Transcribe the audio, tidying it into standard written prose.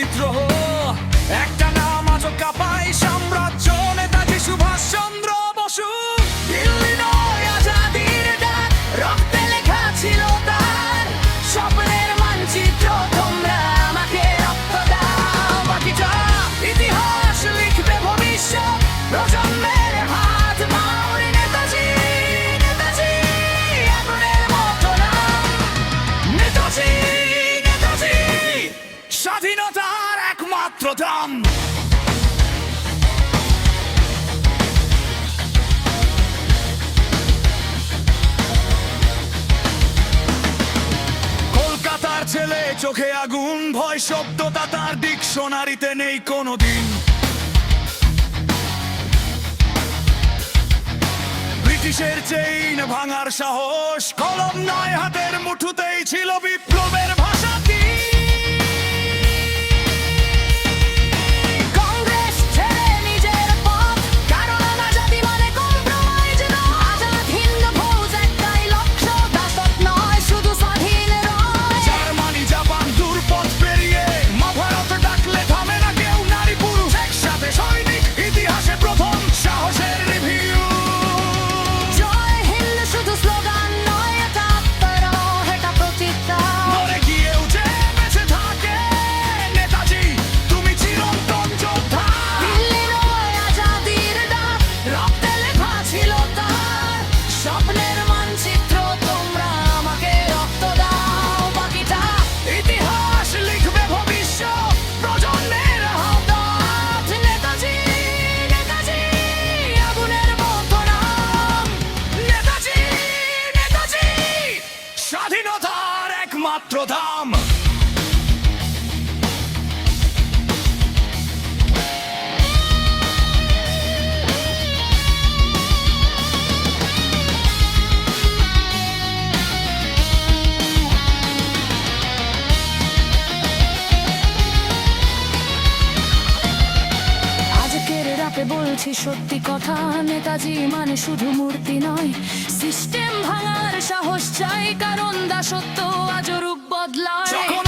বিদ্রোহ, একটা নাম আজও কাঁপায় সাম্রাজ্য, নেতাজি সুভাষচন্দ্র বসু। দিল্লি নয়, আজাদির ডাক, রক্তে লেখা ছিল তার স্বপ্নের মানচিত্র। তোমরা আমাকে রক্ত দাও, বাকিটা ইতিহাস লিখবে ভবিষ্যৎ প্রজন্মের হাত। মাওরি নেতাজি, নেতাজি আগুনের মতো নাম। নেতাজি, নেতাজি স্বাধীনতার একমাত্র দাম। কলকাতার ছেলে, চোখে আগুন, ভয় শব্দটা তার ডিকশনারিতে নেই কোনোদিন। ব্রিটিশের চেইন ভাঙার সাহস, কলম নয় হাতের মুঠোতেই ছিল বিপ্লবের ভাষা। কংগ্রেস ছেড়ে নিজের পথ, কারণ আজাদি মানে কম্প্রোমাইজ নয়। আজাদ হিন্দ ফৌজ একটাই লক্ষ্য, দাসত্ব নয়, শুধু স্বাধীন রয়। জার্মানি জাপান দূরপথ পেরিয়ে মহাভারত ডাকলে থামে না কেউ। নারী পুরুষ একসাথে সৈনিক, ইতিহাসে প্রথম সাহসের রিভিউ। জয় হিন্দ শুধু স্লোগান নয়, এটা আত্মরহ, এটা প্রতিজ্ঞা। মরে গিয়েও যে বেঁচে থাকে নেতাজি, তুমি চিরন্তন যোদ্ধা। দিল্লি নয়, আজাদির ডাক, রক্তে লেখা ছিল তার স্বপ্নের মানচিত্র। তোমরা আমাকে রক্ত দাও, বাকিটা ইতিহাস লিখবে ভবিষ্যৎ প্রজন্মের হাত। নেতাজি, নেতাজি আগুনের মতো নাম। নেতাজি, নেতাজি স্বাধীনতার একমাত্র দাম। আজকের রাতে বলছি সত্যি কথা, নেতাজি মানে শুধু মূর্তি নয়, সিস্টেম ভাঙার সাহস চাই, কারণ দাসত্ব আজও রূপ বদলায়। যখন